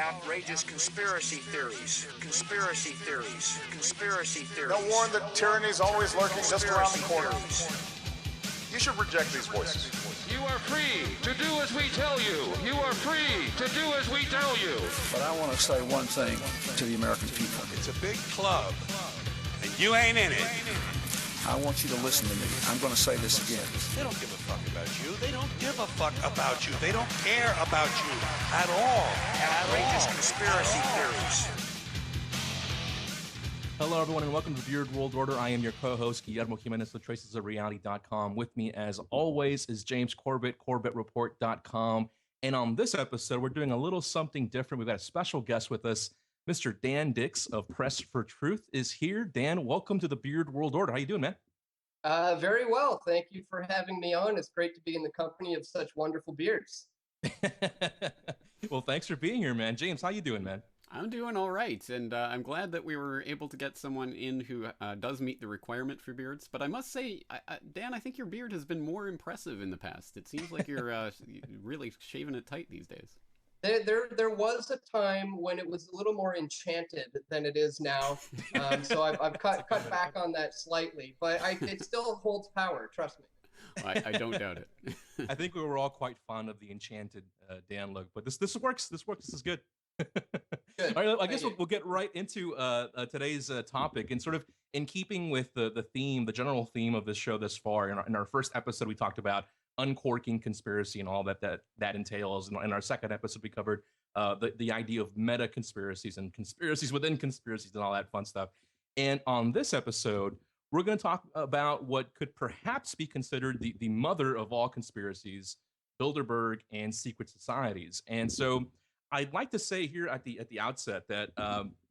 outrageous conspiracy theories. Conspiracy theories. Conspiracy theories. They'll warn that tyranny is always lurking just around the corner. You should reject these voices. You are free to do as we tell you. You are free to do as we tell you. But I want to say one thing to the American people. It's a big club, and you ain't in it. I want you to listen to me. I'm going to say this again. They don't give a fuck about you. They don't give a fuck about you. They don't care about you at all. Outrageous conspiracy theories. Hello, everyone, and welcome to the Weird World Order. I am your co-host, Guillermo Jimenez with tracesofreality.com. With me, as always, is James Corbett, CorbettReport.com. And on this episode, we're doing a little something different. We've got a special guest with us. Mr. Dan Dix of Press for Truth is here. Dan, welcome to the Weird World Order. How you doing, man? Very well. Thank you for having me on. It's great to be in the company of such wonderful beards. Well, thanks for being here, man. James, how you doing, man? I'm doing all right, and I'm glad that we were able to get someone in who does meet the requirement for beards. But I must say, Dan, I think your beard has been more impressive in the past. It seems like you're really shaving it tight these days. There was a time when it was a little more enchanted than it is now, so I've cut back on that slightly, but it still holds power. Trust me. I don't doubt it. I think we were all quite fond of the enchanted Dan look, but this works. This works. This is good. Good. All right, I guess we'll get right into today's topic, and sort of in keeping with the theme, the general theme of this show thus far. In our first episode, we talked about uncorking conspiracy and all that entails. And in our second episode, we covered the idea of meta conspiracies and conspiracies within conspiracies and all that fun stuff. And on this episode, we're going to talk about what could perhaps be considered the mother of all conspiracies, Bilderberg and secret societies. And so I'd like to say here at the outset that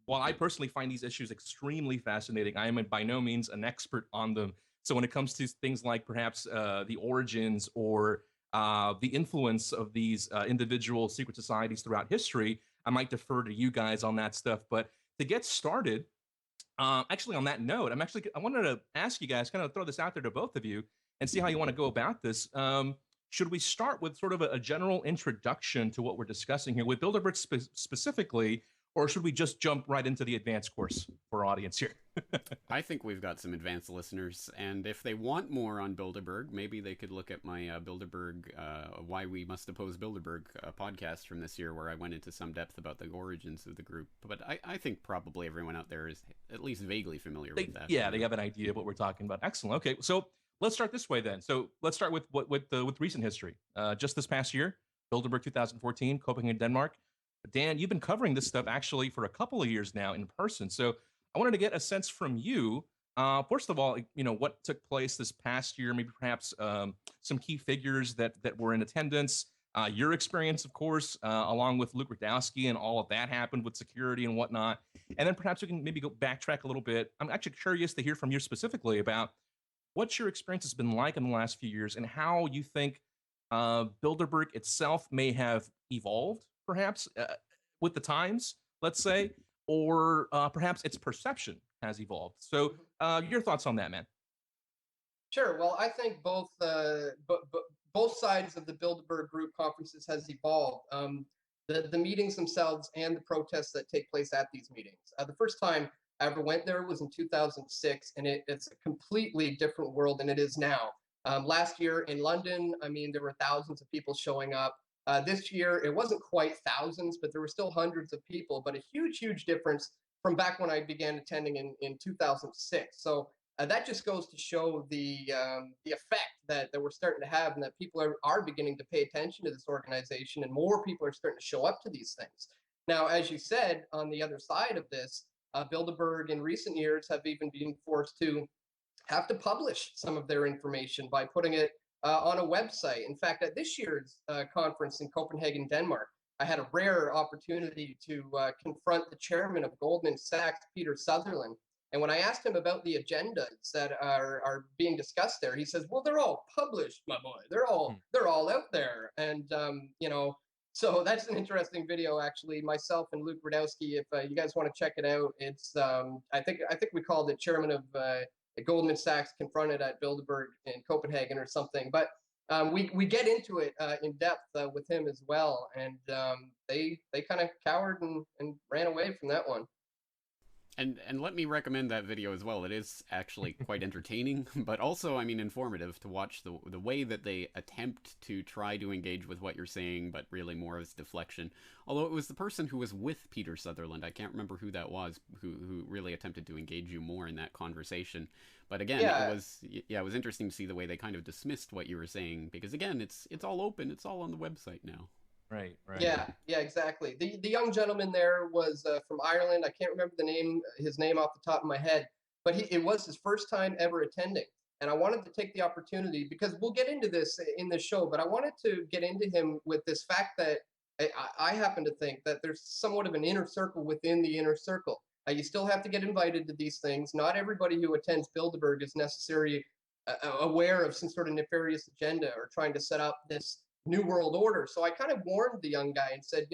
while I personally find these issues extremely fascinating, I am by no means an expert on them. So when it comes to things like perhaps the origins or the influence of these individual secret societies throughout history, I might defer to you guys on that stuff. But to get started, actually on that note, I wanted to ask you guys, kind of throw this out there to both of you and see how you want to go about this. Should we start with sort of a general introduction to what we're discussing here with Bilderberg specifically, or should we just jump right into the advanced course for our audience here? I think we've got some advanced listeners, and if they want more on Bilderberg, maybe they could look at my Bilderberg, Why We Must Oppose Bilderberg podcast from this year, where I went into some depth about the origins of the group. But I think probably everyone out there is at least vaguely familiar with that. Yeah, they have an idea of what we're talking about. Excellent. Okay, so let's start this way then. So let's start with recent history. Just this past year, Bilderberg 2014, Copenhagen, Denmark. Dan, you've been covering this stuff actually for a couple of years now in person. So I wanted to get a sense from you, first of all, what took place this past year, maybe perhaps some key figures that were in attendance, your experience, of course, along with Luke Rudkowski and all of that happened with security and whatnot. And then perhaps we can maybe go backtrack a little bit. I'm actually curious to hear from you specifically about what your experience has been like in the last few years and how you think Bilderberg itself may have evolved, perhaps, with the times, let's say, or perhaps its perception has evolved. So your thoughts on that, man? Sure. Well, I think both sides of the Bilderberg group conferences has evolved. The meetings themselves and the protests that take place at these meetings. The first time I ever went there was in 2006, and it's a completely different world than it is now. Last year in London, there were thousands of people showing up. This year, it wasn't quite thousands, but there were still hundreds of people, but a huge difference from back when I began attending in 2006. So that just goes to show the effect that we're starting to have, and that people are beginning to pay attention to this organization, and more people are starting to show up to these things. Now, as you said, on the other side of this, Bilderberg in recent years have even been forced to have to publish some of their information by putting it on a website. In fact, at this year's conference in Copenhagen, Denmark, I had a rare opportunity to confront the chairman of Goldman Sachs, Peter Sutherland. And when I asked him about the agendas that are being discussed there, he says, "Well, they're all published, my boy. They're all out there." And so that's an interesting video, actually. Myself and Luke Rudkowski, if you guys want to check it out, it's I think we called it Chairman of Goldman Sachs confronted at Bilderberg in Copenhagen or something. But We get into it in depth with him as well, and they kind of cowered and ran away from that one. And let me recommend that video as well. It is actually quite entertaining, but also, I mean, informative to watch the way that they attempt to try to engage with what you're saying, but really more as deflection. Although it was the person who was with Peter Sutherland, I can't remember who that was, who really attempted to engage you more in that conversation. But again, it was interesting to see the way they kind of dismissed what you were saying, because again, it's all open, it's all on the website now. Right. Yeah, exactly. The young gentleman there was from Ireland. I can't remember his name off the top of my head, but it was his first time ever attending. And I wanted to take the opportunity, because we'll get into this in this show, but I wanted to get into him with this fact that I happen to think that there's somewhat of an inner circle within the inner circle. You still have to get invited to these things. Not everybody who attends Bilderberg is necessarily aware of some sort of nefarious agenda or trying to set up this New World Order. So I kind of warned the young guy and said,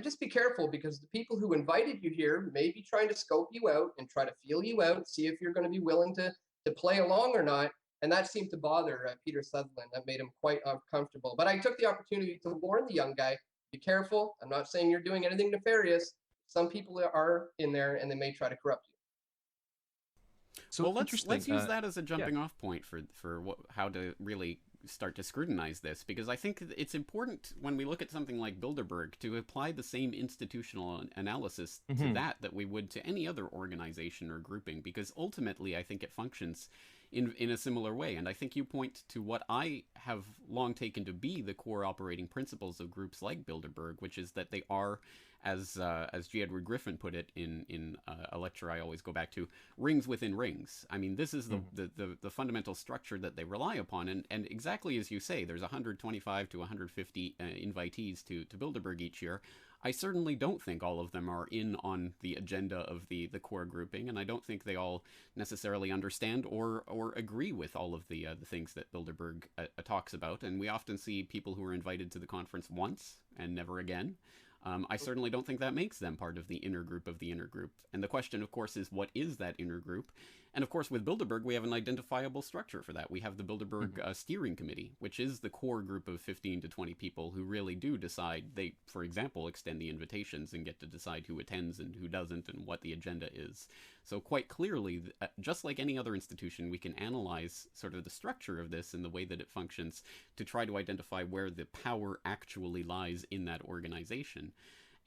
just be careful, because the people who invited you here may be trying to scope you out and try to feel you out, see if you're going to be willing to play along or not. And that seemed to bother Peter Sutherland. That made him quite uncomfortable. But I took the opportunity to warn the young guy, be careful. I'm not saying you're doing anything nefarious. Some people are in there and they may try to corrupt you. So let's use that as a jumping off point for how to really start to scrutinize this, because I think it's important when we look at something like Bilderberg to apply the same institutional analysis to that we would to any other organization or grouping, because ultimately I think it functions in a similar way. And I think you point to what I have long taken to be the core operating principles of groups like Bilderberg, which is that they are, as G. Edward Griffin put it in a lecture I always go back to, rings within rings. I mean, this is the fundamental structure that they rely upon. And exactly as you say, there's 125 to 150 invitees to Bilderberg each year. I certainly don't think all of them are in on the agenda of the core grouping, and I don't think they all necessarily understand or agree with all of the things that Bilderberg talks about. And we often see people who are invited to the conference once and never again. I certainly don't think that makes them part of the inner group of the inner group. And the question, of course, is what is that inner group? And of course, with Bilderberg, we have an identifiable structure for that. We have the Bilderberg Steering Committee, which is the core group of 15 to 20 people who really do decide. They, for example, extend the invitations and get to decide who attends and who doesn't and what the agenda is. So quite clearly, just like any other institution, we can analyze sort of the structure of this and the way that it functions to try to identify where the power actually lies in that organization.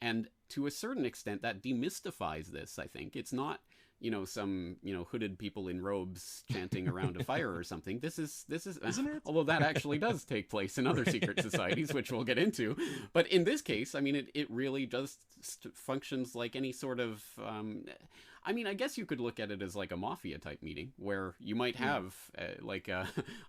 And to a certain extent, that demystifies this, I think. It's not, some, hooded people in robes chanting around a fire or something. This is, isn't it? Although that actually does take place in other secret societies, which we'll get into. But in this case, I mean, it really just functions like any sort of, I guess you could look at it as like a mafia type meeting where you might have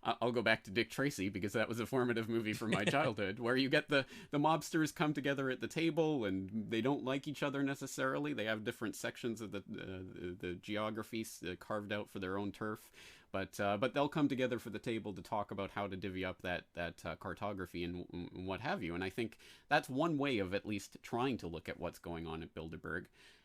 I'll go back to Dick Tracy because that was a formative movie from my childhood, where you get the mobsters come together at the table and they don't like each other necessarily. They have different sections of the geography carved out for their own turf, but they'll come together for the table to talk about how to divvy up that cartography and what have you. And I think that's one way of at least trying to look at what's going on at Bilderberg.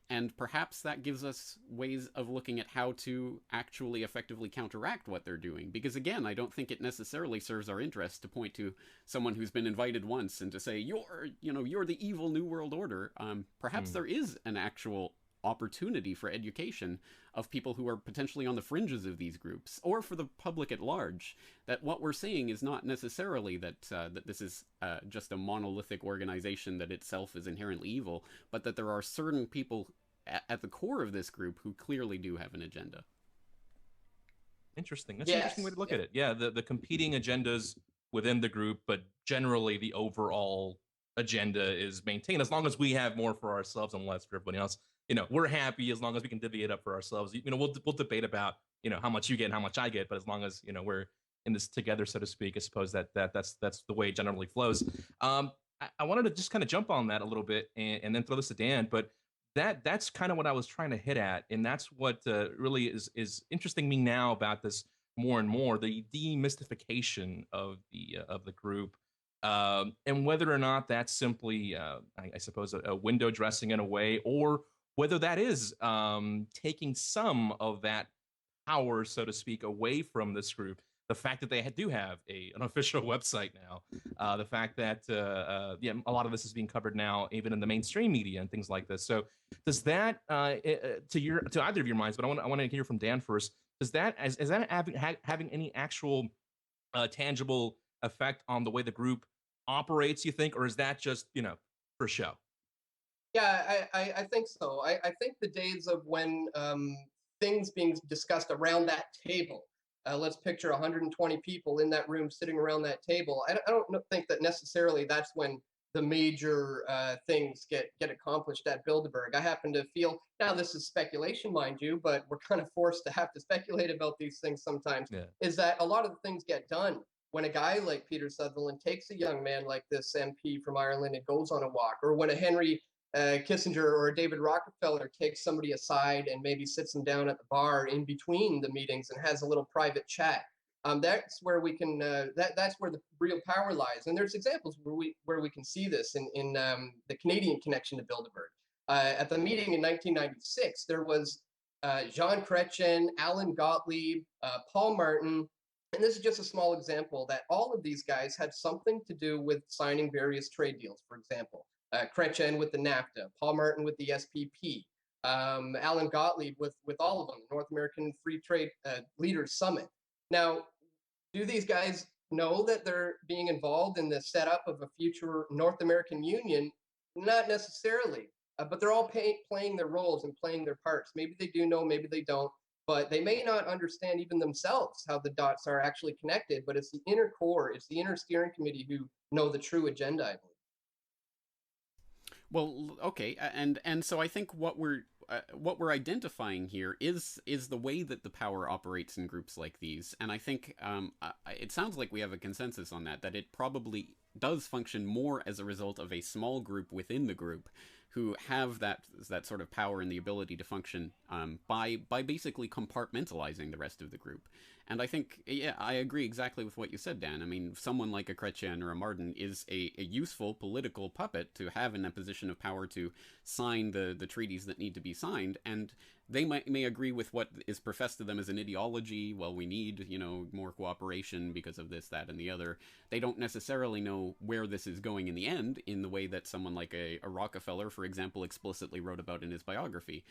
And perhaps that gives us ways of looking at how to actually effectively counteract what they're doing. Because again, I don't think it necessarily serves our interest to point to someone who's been invited once and to say, you're the evil New World Order. Perhaps there is an actual opportunity for education of people who are potentially on the fringes of these groups, or for the public at large, that what we're saying is not necessarily that this is just a monolithic organization that itself is inherently evil, but that there are certain people at the core of this group who clearly do have an agenda. Interesting. That's an interesting way to look at it. Yeah, the competing agendas within the group, but generally the overall agenda is maintained. As long as we have more for ourselves and less for everybody else, we're happy as long as we can divvy it up for ourselves. We'll debate about how much you get and how much I get, but as long as we're in this together, so to speak, I suppose that's the way it generally flows. I wanted to just kind of jump on that a little bit and then throw this to Dan, but that's kind of what I was trying to hit at, and that's what really is interesting me now about this more and more, the demystification of the group, and whether or not that's simply I suppose a window dressing in a way, or whether that is taking some of that power, so to speak, away from this group. the fact that they do have an official website now, the fact that yeah, a lot of this is being covered now even in the mainstream media and things like this. So does that to either of your minds, but I want to hear from Dan first, does that is that having any actual tangible effect on the way the group operates, you think, or is that just, for show? Yeah, I think so. I think the days of when things being discussed around that table, let's picture 120 people in that room sitting around that table. I don't think that necessarily that's when the major things get accomplished at Bilderberg. I happen to feel, now this is speculation, mind you, but we're kind of forced to have to speculate about these things sometimes, is that a lot of the things get done when a guy like Peter Sutherland takes a young man like this MP from Ireland and goes on a walk, or when a Henry Kissinger or a David Rockefeller takes somebody aside and maybe sits them down at the bar in between the meetings and has a little private chat. That's where we can. That's where the real power lies. And there's examples where we can see this in the Canadian connection to Bilderberg. At the meeting in 1996, there was Jean Chrétien, Alan Gottlieb, Paul Martin, and this is just a small example that all of these guys had something to do with signing various trade deals. For example, Chrétien with the NAFTA, Paul Martin with the SPP, Alan Gottlieb with all of them, North American Free Trade Leaders Summit. Now, do these guys know that they're being involved in the setup of a future North American Union? Not necessarily, but they're all playing their roles and playing their parts. Maybe they do know, maybe they don't, but they may not understand even themselves how the dots are actually connected, but it's the inner core, it's the inner steering committee who know the true agenda, I believe. Well, okay, and so I think what we're identifying here is the way that the power operates in groups like these, and I think it sounds like we have a consensus on that it probably does function more as a result of a small group within the group who have that sort of power and the ability to function by basically compartmentalizing the rest of the group. And I think, yeah, I agree exactly with what you said, Dan. I mean, someone like a Chrétien or a Martin is a useful political puppet to have in a position of power to sign the treaties that need to be signed, and they may agree with what is professed to them as an ideology. Well, we need, more cooperation because of this, that, and the other. They don't necessarily know where this is going in the end, in the way that someone like a Rockefeller, for example, explicitly wrote about in his biography.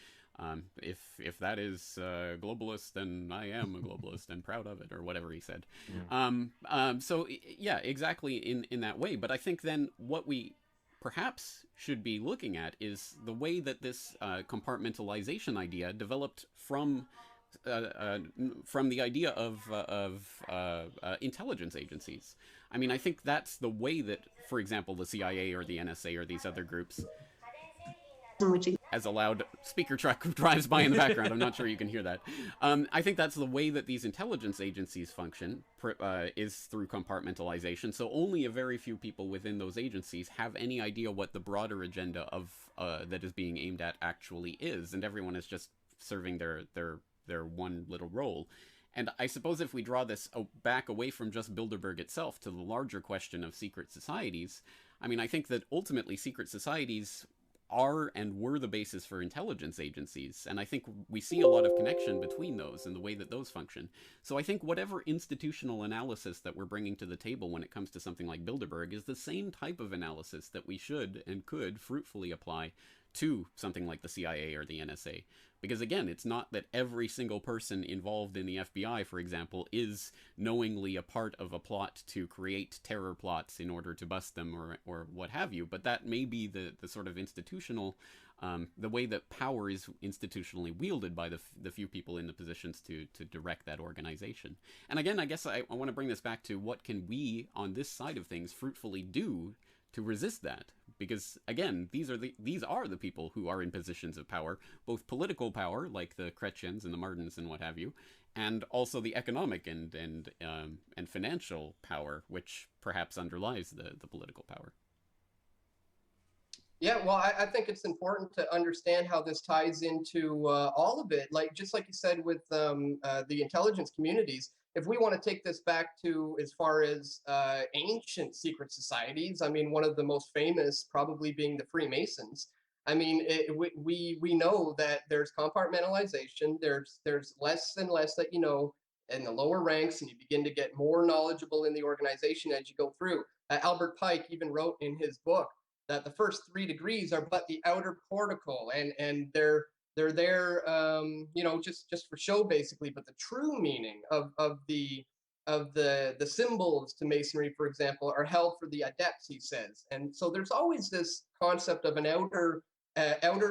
If that is globalist, then I am a globalist and proud of it, or whatever he said. Yeah. So yeah, exactly in that way. But I think then what we perhaps should be looking at is the way that this compartmentalization idea developed from the idea of intelligence agencies. I mean, I think that's the way that, for example, the CIA or the NSA or these other groups, as a loud speaker truck drives by in the background, I'm not sure you can hear that. I think that's the way that these intelligence agencies function, is through compartmentalization. So only a very few people within those agencies have any idea what the broader agenda of that is being aimed at actually is, and everyone is just serving their one little role. And I suppose if we draw this back away from just Bilderberg itself to the larger question of secret societies, I mean, I think that ultimately secret societies are and were the basis for intelligence agencies, and I think we see a lot of connection between those and the way that those function. So I think whatever institutional analysis that we're bringing to the table when it comes to something like Bilderberg is the same type of analysis that we should and could fruitfully apply to something like the CIA or the NSA. Because again, it's not that every single person involved in the FBI, for example, is knowingly a part of a plot to create terror plots in order to bust them or what have you, but that may be the sort of institutional, the way that power is institutionally wielded by the few people in the positions to direct that organization. And again, I guess I want to bring this back to what can we, on this side of things, fruitfully do to resist that, because again, these are the people who are in positions of power, both political power, like the Chrétiens and the Martins and what have you, and also the economic and financial power, which perhaps underlies the political power. Yeah, well, I think it's important to understand how this ties into all of it. Just like you said with the intelligence communities, if we want to take this back to as far as ancient secret societies, I mean, one of the most famous probably being the Freemasons. I mean, we know that there's compartmentalization. There's less and less that you know in the lower ranks, and you begin to get more knowledgeable in the organization as you go through. Albert Pike even wrote in his book that the first 3 degrees are but the outer portico, and they're there, just for show basically. But the true meaning of the symbols to masonry, for example, are held for the adepts, he says. And so there's always this concept of an outer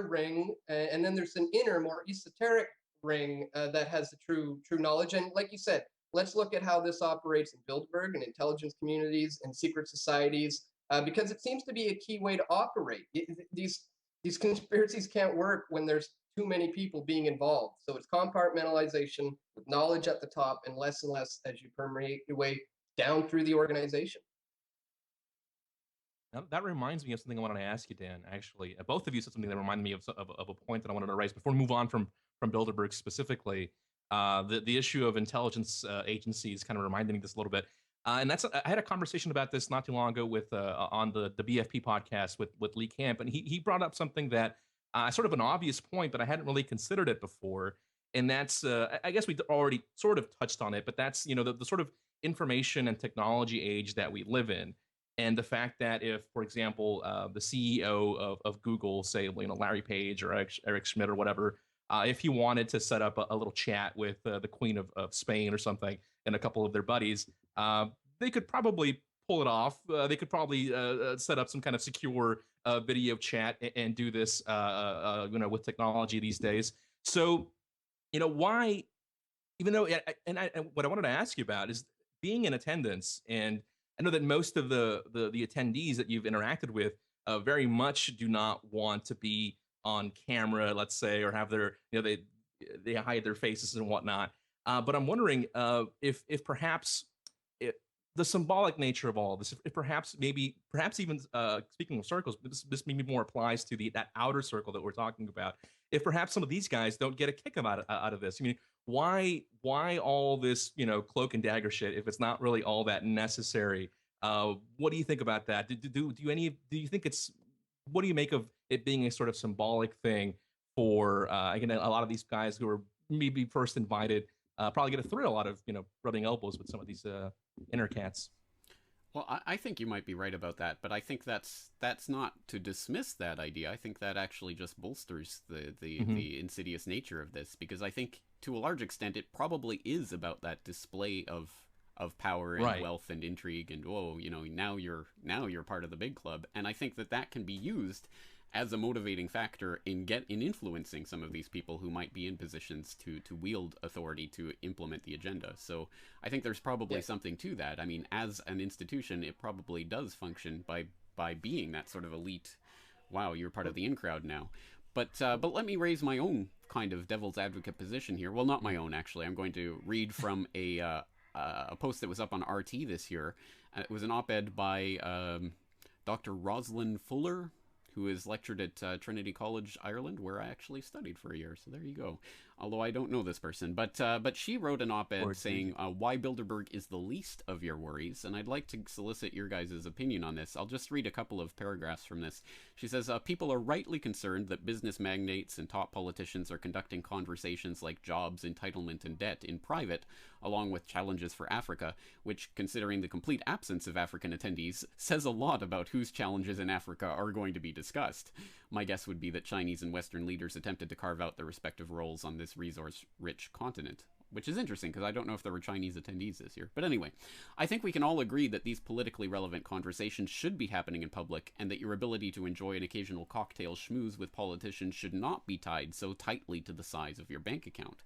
ring, and then there's an inner, more esoteric ring that has the true knowledge. And like you said, let's look at how this operates in Bilderberg and intelligence communities and secret societies, because it seems to be a key way to operate. These conspiracies can't work when there's too many people being involved. So it's compartmentalization with knowledge at the top and less as you permeate your way down through the organization. Now, that reminds me of something I wanted to ask you, Dan. Actually, both of you said something that reminded me of a point that I wanted to raise before we move on from Bilderberg specifically. The issue of intelligence agencies kind of reminded me of this a little bit. And I had a conversation about this not too long ago with on the BFP podcast with Lee Camp, and he brought up something that sort of an obvious point, but I hadn't really considered it before. And that's I guess we already sort of touched on it, but that's the sort of information and technology age that we live in, and the fact that if, for example, the CEO of Google, say Larry Page or Eric Schmidt or whatever, if he wanted to set up a little chat with the Queen of Spain or something and a couple of their buddies, they could probably pull it off. They could probably set up some kind of secure video chat and do this, with technology these days. So, why, even though, and what I wanted to ask you about is being in attendance, and I know that most of the attendees that you've interacted with very much do not want to be on camera, let's say, or have their, they hide their faces and whatnot. But I'm wondering if perhaps the symbolic nature of all this, if perhaps even speaking of circles, but this maybe more applies to that outer circle that we're talking about. If perhaps some of these guys don't get a kick out of this. I mean, why all this cloak and dagger shit if it's not really all that necessary? What do you think about that? Do you think it's, what do you make of it being a sort of symbolic thing for again, a lot of these guys who are maybe first invited probably get a thrill out of rubbing elbows with some of these inner cats? Well, I think you might be right about that, but I think that's not to dismiss that idea. I think that actually just bolsters the insidious nature of this, because I think to a large extent it probably is about that display of power and wealth and intrigue, and now you're part of the big club. And I think that can be used as a motivating factor in influencing some of these people who might be in positions to wield authority to implement the agenda. So I think there's probably something to that. I mean, as an institution, it probably does function by being that sort of elite. Wow, you're part of the in crowd now. But let me raise my own kind of devil's advocate position here. Well, not my own, actually. I'm going to read from a post that was up on RT this year. It was an op-ed by Dr. Rosalind Fuller, who is lectured at Trinity College, Ireland, where I actually studied for a year. So there you go. Although I don't know this person. But she wrote an op-ed saying why Bilderberg is the least of your worries. And I'd like to solicit your guys' opinion on this. I'll just read a couple of paragraphs from this. She says, people are rightly concerned that business magnates and top politicians are conducting conversations like jobs, entitlement, and debt in private, along with challenges for Africa, which, considering the complete absence of African attendees, says a lot about whose challenges in Africa are going to be discussed. My guess would be that Chinese and Western leaders attempted to carve out their respective roles on this resource-rich continent, which is interesting because I don't know if there were Chinese attendees this year. But anyway, I think we can all agree that these politically relevant conversations should be happening in public, and that your ability to enjoy an occasional cocktail schmooze with politicians should not be tied so tightly to the size of your bank account.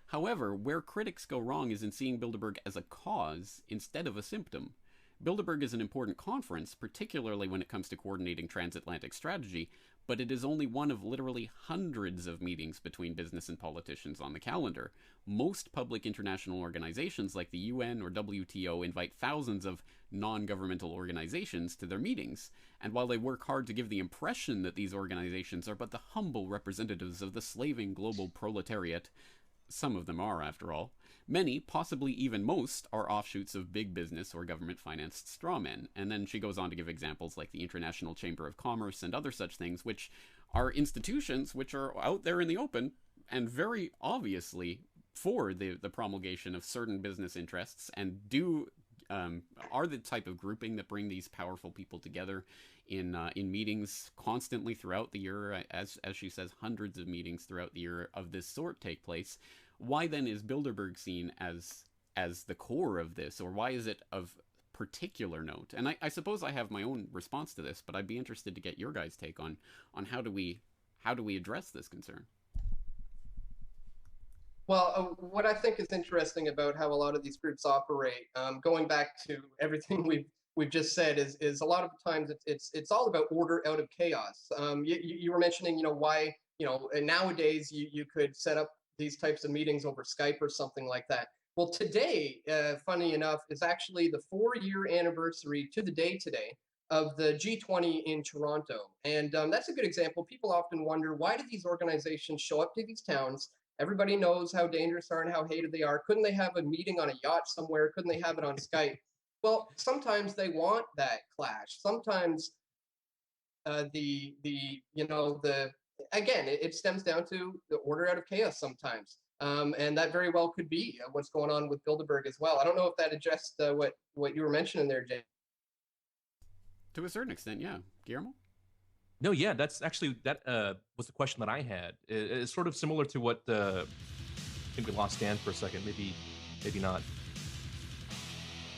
However, where critics go wrong is in seeing Bilderberg as a cause instead of a symptom. Bilderberg is an important conference, particularly when it comes to coordinating transatlantic strategy, but it is only one of literally hundreds of meetings between business and politicians on the calendar. Most public international organizations like the UN or WTO invite thousands of non-governmental organizations to their meetings, and while they work hard to give the impression that these organizations are but the humble representatives of the slaving global proletariat, some of them are, after all, many, possibly even most, are offshoots of big business or government-financed strawmen. And then she goes on to give examples like the International Chamber of Commerce and other such things, which are institutions which are out there in the open and very obviously for the promulgation of certain business interests, and are the type of grouping that bring these powerful people together in meetings constantly throughout the year. As she says, hundreds of meetings throughout the year of this sort take place. Why then is Bilderberg seen as the core of this, or why is it of particular note? And I suppose I have my own response to this, but I'd be interested to get your guys' take on how do we address this concern. Well, what I think is interesting about how a lot of these groups operate, going back to everything we've just said, is a lot of times it's all about order out of chaos. You were mentioning, why, and nowadays you could set up these types of meetings over Skype or something like that. Well, today, funny enough, is actually the 4-year anniversary to the day today of the G20 in Toronto, and that's a good example. People often wonder, why do these organizations show up to these towns? Everybody knows how dangerous they are and how hated they are. Couldn't they have a meeting on a yacht somewhere? Couldn't they have it on Skype? Well, sometimes they want that clash. Sometimes again, it stems down to the order out of chaos sometimes. And that very well could be what's going on with Bilderberg as well. I don't know if that addressed what you were mentioning there, Jay. To a certain extent, yeah. Guillermo? No, yeah, that's actually, that was the question that I had. It's sort of similar to what, I think we lost Dan for a second, maybe not.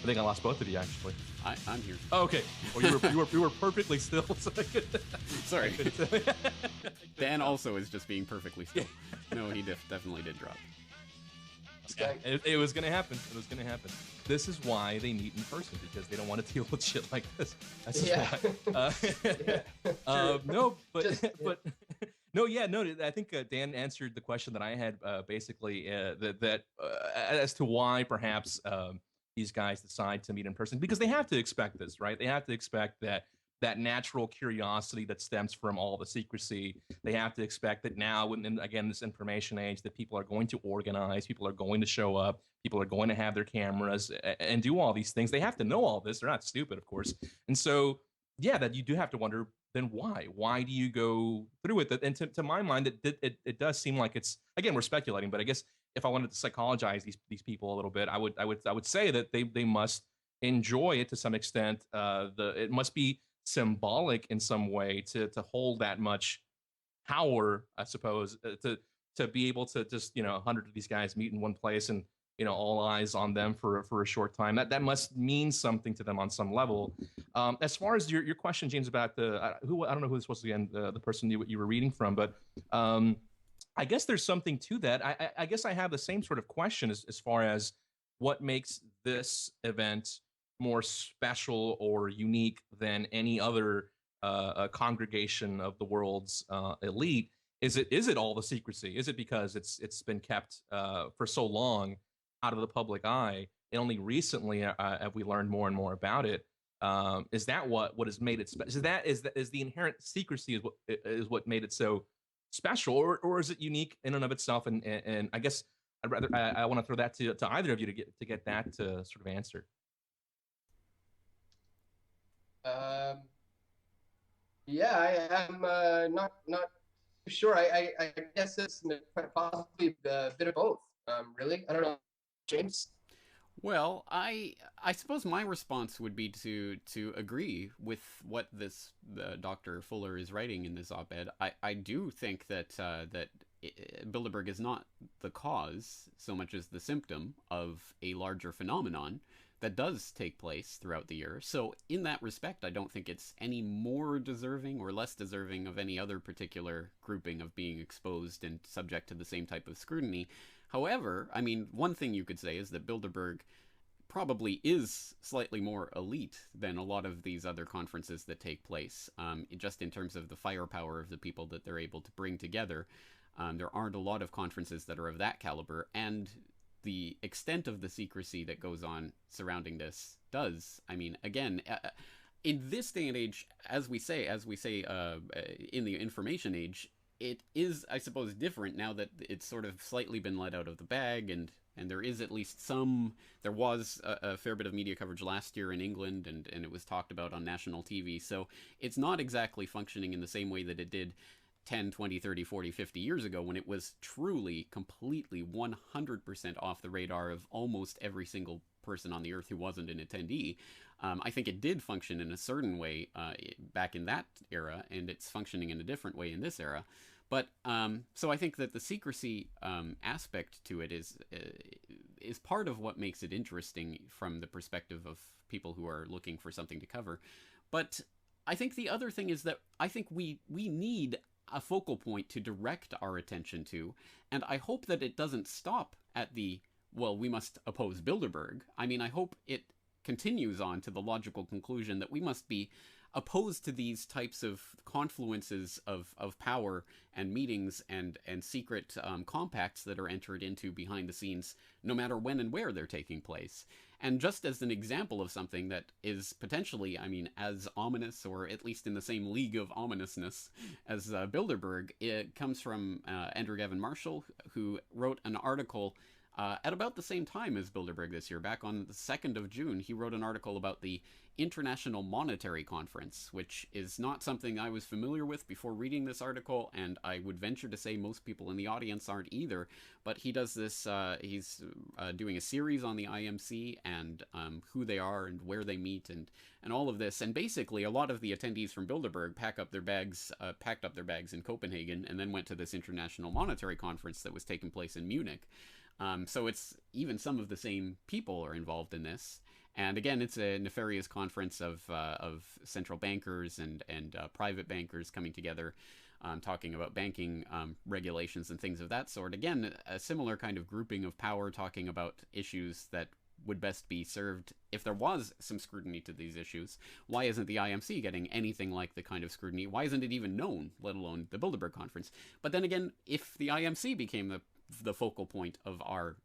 I think I lost both of you, actually. I'm here. Oh, okay. Well, you were perfectly still. So Sorry. Dan also is just being perfectly still. No, he definitely did drop. Yeah, it was going to happen. It was going to happen. This is why they meet in person, because they don't want to deal with shit like this. That's just why. No, but no, yeah, no. I think Dan answered the question that I had, basically, that as to why perhaps these guys decide to meet in person, because they have to expect this, right? They have to expect that natural curiosity that stems from all the secrecy. They have to expect that now, in again, this information age, that people are going to organize, people are going to show up, people are going to have their cameras and do all these things. They have to know all this. They're not stupid, of course. And so, yeah, that you do have to wonder, then why? Why do you go through it? And to my mind, it does seem like it's, again, we're speculating, but I guess if I wanted to psychologize these people a little bit, I would say that they must enjoy it to some extent. It must be symbolic in some way to hold that much power, I suppose, to be able to just 100 of these guys meet in one place and all eyes on them for a short time. That must mean something to them on some level. As far as your question, James, about I don't know who this was again, the person you were reading from, but I guess there's something to that. I guess I have the same sort of question as far as what makes this event more special or unique than any other congregation of the world's elite. Is it all the secrecy? Is it because it's been kept for so long out of the public eye, and only recently have we learned more and more about it? Is that what has made it special? Is the inherent secrecy is what made it so special, or is it unique in and of itself? And I guess I want to throw that to either of you to get that to sort of answer. Yeah, I am not sure. I guess it's possibly a bit of both. Really, I don't know, James. Well, I suppose my response would be to agree with what Dr. Fuller is writing in this op-ed. I do think that Bilderberg is not the cause so much as the symptom of a larger phenomenon that does take place throughout the year. So in that respect, I don't think it's any more deserving or less deserving of any other particular grouping of being exposed and subject to the same type of scrutiny. However, I mean, one thing you could say is that Bilderberg probably is slightly more elite than a lot of these other conferences that take place, just in terms of the firepower of the people that they're able to bring together. There aren't a lot of conferences that are of that caliber, and the extent of the secrecy that goes on surrounding this does. I mean, again, in this day and age, as we say, in the information age, it is, I suppose, different now that it's sort of slightly been let out of the bag, and there is at least there was a fair bit of media coverage last year in England, and it was talked about on national TV, so it's not exactly functioning in the same way that it did 10, 20, 30, 40, 50 years ago, when it was truly, completely, 100% off the radar of almost every single person on the earth who wasn't an attendee. I think it did function in a certain way back in that era, and it's functioning in a different way in this era. But so I think that the secrecy aspect to it is part of what makes it interesting from the perspective of people who are looking for something to cover. But I think the other thing is that I think we need a focal point to direct our attention to, and I hope that it doesn't stop at the, well, we must oppose Bilderberg. I mean, I hope it continues on to the logical conclusion that we must be opposed to these types of confluences of power and meetings and secret compacts that are entered into behind the scenes, no matter when and where they're taking place. And just as an example of something that is potentially, I mean, as ominous, or at least in the same league of ominousness as Bilderberg, it comes from Andrew Gavin Marshall, who wrote an article at about the same time as Bilderberg this year. Back on the 2nd of June, he wrote an article about the International Monetary Conference, which is not something I was familiar with before reading this article, and I would venture to say most people in the audience aren't either. But he does this, he's doing a series on the IMC and who they are and where they meet and all of this. And basically, a lot of the attendees from Bilderberg packed up their bags in Copenhagen and then went to this International Monetary Conference that was taking place in Munich. So it's even some of the same people are involved in this. And again, it's a nefarious conference of central bankers and private bankers coming together, talking about banking regulations and things of that sort. Again, a similar kind of grouping of power, talking about issues that would best be served if there was some scrutiny to these issues. Why isn't the IMC getting anything like the kind of scrutiny? Why isn't it even known, let alone the Bilderberg conference? But then again, if the IMC became the focal point of our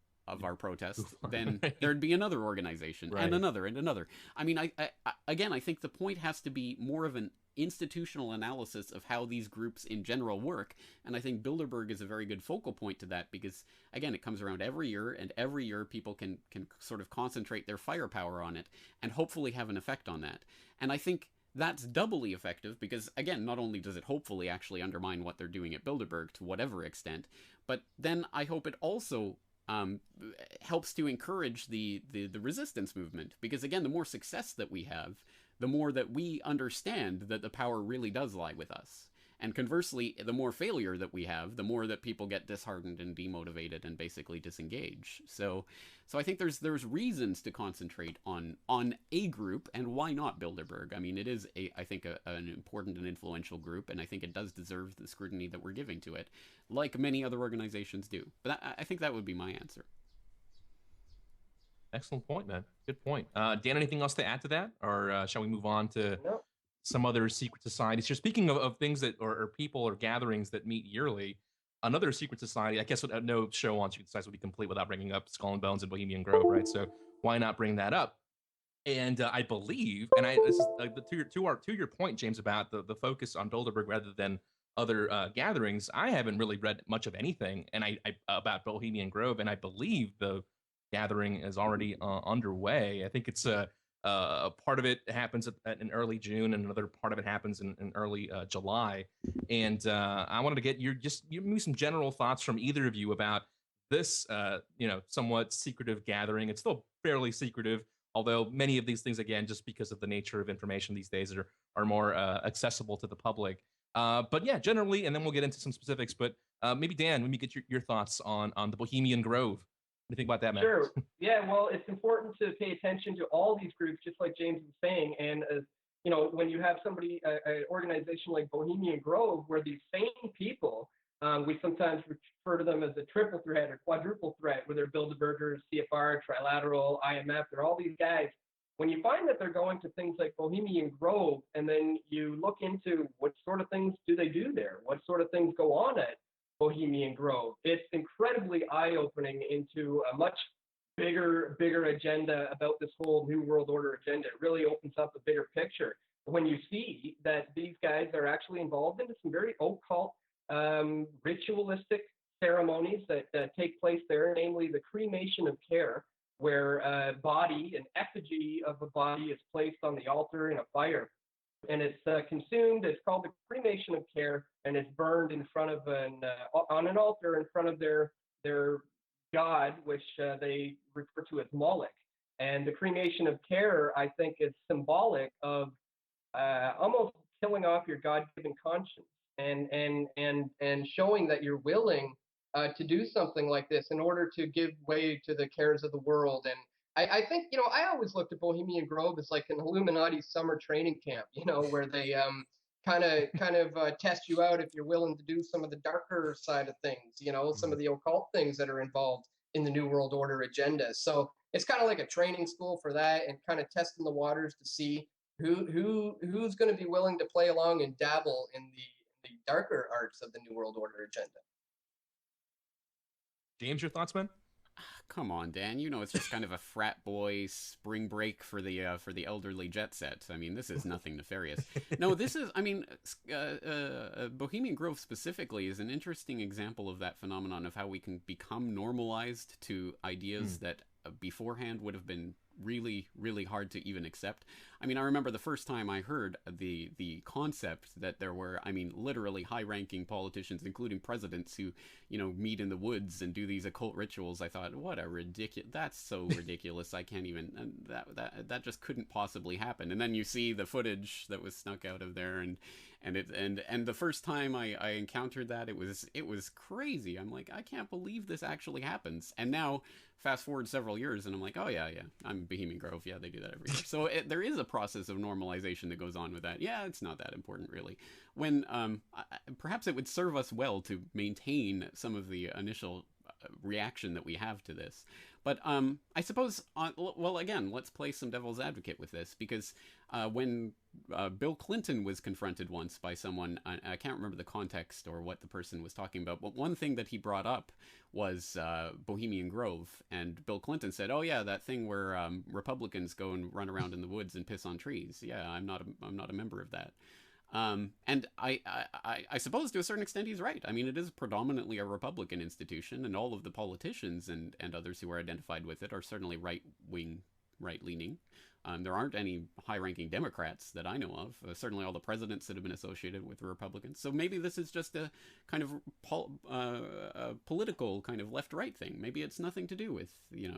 protest, then there'd be another organization, right, and another. I mean, I think the point has to be more of an institutional analysis of how these groups in general work, and I think Bilderberg is a very good focal point to that, because again, it comes around every year, and every year people can sort of concentrate their firepower on it and hopefully have an effect on that. And I think that's doubly effective because, again, not only does it hopefully actually undermine what they're doing at Bilderberg to whatever extent, but then I hope it also helps to encourage the resistance movement, because again, the more success that we have, the more that we understand that the power really does lie with us. And conversely, the more failure that we have, the more that people get disheartened and demotivated and basically disengage. So I think there's reasons to concentrate on a group, and why not Bilderberg? I mean, it is I think an important and influential group, and I think it does deserve the scrutiny that we're giving to it, like many other organizations do. But I think that would be my answer. Excellent point, man. Good point. Dan, anything else to add to that, or shall we move on to some other secret societies? So speaking of things that or people or gatherings that meet yearly, another secret society, I guess no show on secret societies would be complete without bringing up Skull and Bones and Bohemian Grove, right? So why not bring that up? And I believe, and this is to your point, James, about the focus on Bilderberg rather than other gatherings. I haven't really read much of anything about Bohemian Grove, and I believe the gathering is already underway. I think it's a part of it happens in early June, and another part of it happens in early July. And I wanted to get maybe some general thoughts from either of you about this, somewhat secretive gathering. It's still fairly secretive, although many of these things, again, just because of the nature of information these days, are more accessible to the public. But yeah, generally, and then we'll get into some specifics. But maybe Dan, let me get your thoughts on the Bohemian Grove. What do you think about that, man? Sure. Yeah, well, it's important to pay attention to all these groups, just like James was saying. And when you have an organization like Bohemian Grove, where these same people, we sometimes refer to them as a triple threat or quadruple threat, where they're Bilderbergers, CFR, Trilateral, IMF, they're all these guys. When you find that they're going to things like Bohemian Grove, and then you look into what sort of things do they do there, what sort of things go on at Bohemian Grove, it's incredibly eye-opening into a much bigger agenda about this whole New World Order agenda. It really opens up a bigger picture when you see that these guys are actually involved into some very occult, ritualistic ceremonies that take place there, namely the cremation of care, where an effigy of a body is placed on the altar in a fire. and it's consumed. It's called the cremation of care, and it's burned in front of on an altar in front of their god, which they refer to as Moloch. And the cremation of care, I think, is symbolic of almost killing off your God-given conscience and showing that you're willing to do something like this in order to give way to the cares of the world. And I think, I always looked at Bohemian Grove as like an Illuminati summer training camp, where they kind of test you out if you're willing to do some of the darker side of things, some of the occult things that are involved in the New World Order agenda. So it's kind of like a training school for that, and kind of testing the waters to see who's going to be willing to play along and dabble in the darker arts of the New World Order agenda. James, your thoughts, man? Come on, Dan. It's just kind of a frat boy spring break for the elderly jet set. I mean, this is nothing nefarious. No, this is. I mean, Bohemian Grove specifically is an interesting example of that phenomenon of how we can become normalized to ideas that beforehand would have been really, really hard to even accept. I mean, I remember the first time I heard the concept that there were, literally high-ranking politicians, including presidents, who, meet in the woods and do these occult rituals. I thought, what a that's so ridiculous. I can't even, that just couldn't possibly happen. And then you see the footage that was snuck out of there, and the first time I encountered that, it was crazy. I'm like, I can't believe this actually happens. And now, fast forward several years, and I'm like, oh yeah, I'm Bohemian Grove. Yeah, they do that every year. So there is a process of normalization that goes on with that. Yeah, it's not that important really. When perhaps it would serve us well to maintain some of the initial reaction that we have to this. But I suppose, well, again, let's play some devil's advocate with this, because when Bill Clinton was confronted once by someone, I can't remember the context or what the person was talking about, but one thing that he brought up was Bohemian Grove, and Bill Clinton said, "Oh yeah, that thing where Republicans go and run around in the woods and piss on trees. Yeah, I'm not a member of that." And I suppose to a certain extent he's right. I mean, it is predominantly a Republican institution, and all of the politicians and others who are identified with it are certainly right-leaning. There aren't any high-ranking Democrats that I know of. Certainly all the presidents that have been associated with the Republicans. So maybe this is just a kind of political kind of left-right thing. Maybe it's nothing to do with,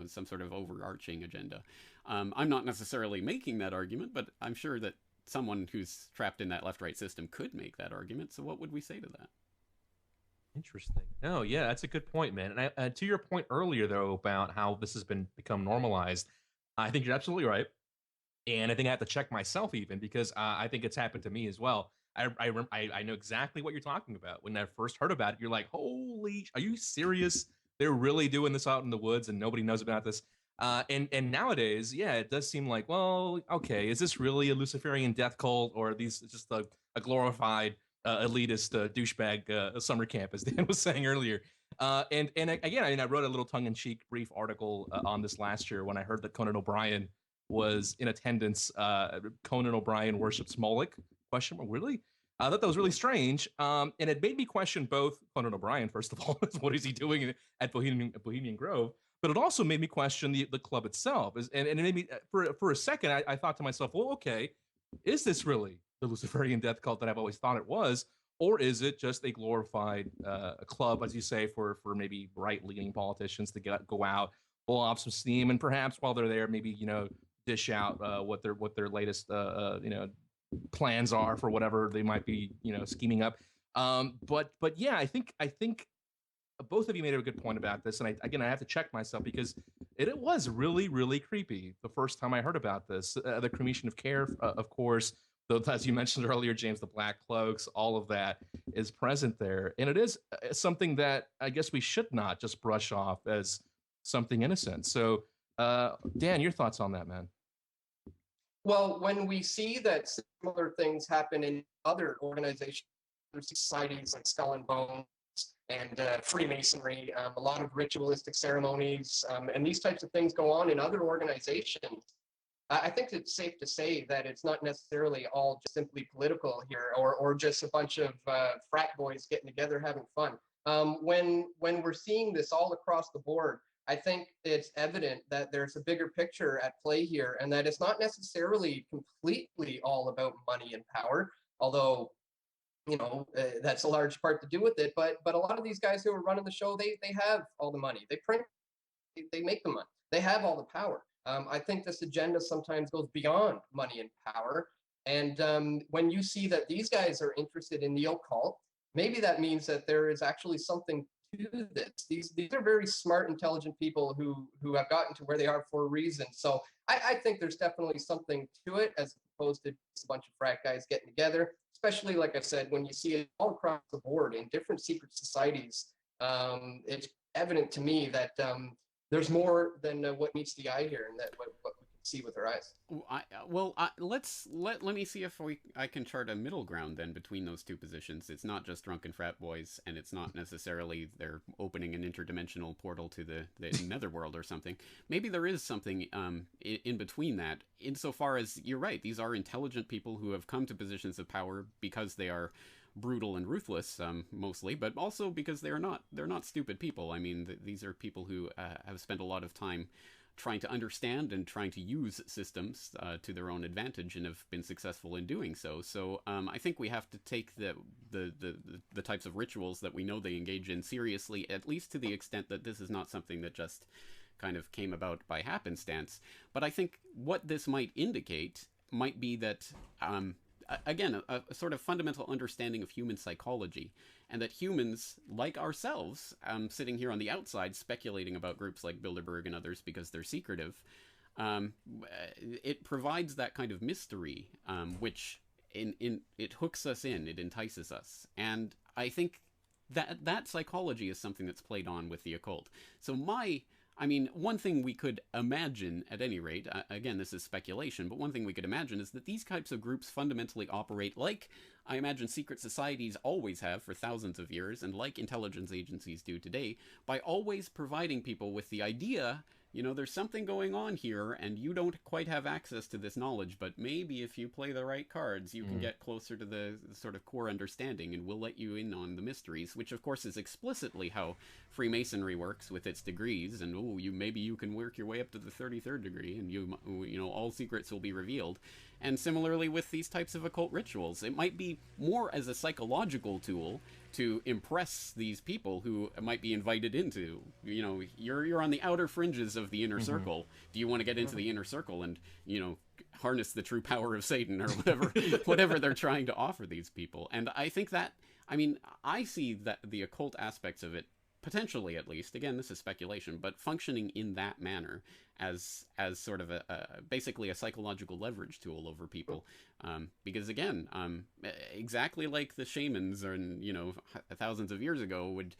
some sort of overarching agenda. I'm not necessarily making that argument, but I'm sure that someone who's trapped in that left-right system could make that argument. So what would we say to that? Interesting. No, yeah, that's a good point, man. And to your point earlier, though, about how this has become normalized, I think you're absolutely right. And I think I have to check myself even, because I think it's happened to me as well. I know exactly what you're talking about. When I first heard about it, you're like, holy, are you serious? They're really doing this out in the woods and nobody knows about this. And nowadays, yeah, it does seem like, well, okay, is this really a Luciferian death cult, or are these just a glorified elitist douchebag summer camp, as Dan was saying earlier? And again, I wrote a little tongue-in-cheek brief article on this last year when I heard that Conan O'Brien was in attendance. Conan O'Brien worships Moloch? Question mark, really? I thought that was really strange. And it made me question both Conan O'Brien, first of all, what is he doing at Bohemian Grove? But it also made me question the club itself. And it made me, for a second, I thought to myself, well, okay, is this really the Luciferian death cult that I've always thought it was? Or is it just a glorified a club, as you say, for maybe right-leaning politicians to go out, blow off some steam, and perhaps while they're there, maybe, dish out what their latest, plans are for whatever they might be, scheming up. But yeah, I think both of you made a good point about this, and I have to check myself, because it was really, really creepy the first time I heard about this. The cremation of care, of course, though, as you mentioned earlier, James, the black cloaks, all of that is present there, and it is something that I guess we should not just brush off as something innocent. So, Dan, your thoughts on that, man? Well, when we see that similar things happen in other organizations, societies like Skull and Bones and Freemasonry, a lot of ritualistic ceremonies, and these types of things go on in other organizations, I think it's safe to say that it's not necessarily all just simply political here, or just a bunch of frat boys getting together having fun. When we're seeing this all across the board, I think it's evident that there's a bigger picture at play here, and that it's not necessarily completely all about money and power, although that's a large part to do with it. But a lot of these guys who are running the show, they have all the money, they print, they make the money, they have all the power. I think this agenda sometimes goes beyond money and power. And when you see that these guys are interested in the occult, maybe that means that there is actually something to this. These are very smart, intelligent people who have gotten to where they are for a reason. So I think there's definitely something to it, as opposed to just a bunch of frat guys getting together. Especially, like I said, when you see it all across the board in different secret societies, it's evident to me that there's more than what meets the eye here, and that what we can see with our eyes. Let me see if I can chart a middle ground then between those two positions. It's not just drunken frat boys, and it's not necessarily they're opening an interdimensional portal to the netherworld or something. Maybe there is something in between that, insofar as you're right. These are intelligent people who have come to positions of power because they are brutal and ruthless, mostly, but also because they're not stupid people. I mean, these are people who have spent a lot of time trying to understand and trying to use systems to their own advantage, and have been successful in doing so. So I think we have to take the types of rituals that we know they engage in seriously, at least to the extent that this is not something that just kind of came about by happenstance. But I think what this might indicate might be that again, a sort of fundamental understanding of human psychology, and that humans, like ourselves, sitting here on the outside speculating about groups like Bilderberg and others because they're secretive, it provides that kind of mystery, which it hooks us in, it entices us. And I think that psychology is something that's played on with the occult. So one thing we could imagine, at any rate, again, this is speculation, but one thing we could imagine is that these types of groups fundamentally operate like, I imagine, secret societies always have for thousands of years, and like intelligence agencies do today, by always providing people with the idea, there's something going on here, and you don't quite have access to this knowledge, but maybe if you play the right cards, you can get closer to the sort of core understanding, and we'll let you in on the mysteries, which of course is explicitly how Freemasonry works with its degrees, and maybe you can work your way up to the 33rd degree, and all secrets will be revealed. And similarly with these types of occult rituals, it might be more as a psychological tool to impress these people who might be invited into, you're on the outer fringes of the inner circle. Do you want to get into the inner circle and, harness the true power of Satan, or whatever they're trying to offer these people? And I think that, I see that the occult aspects of it, potentially at least, again, this is speculation, but functioning in that manner as sort of basically a psychological leverage tool over people, because again, exactly like the shamans, or thousands of years ago, would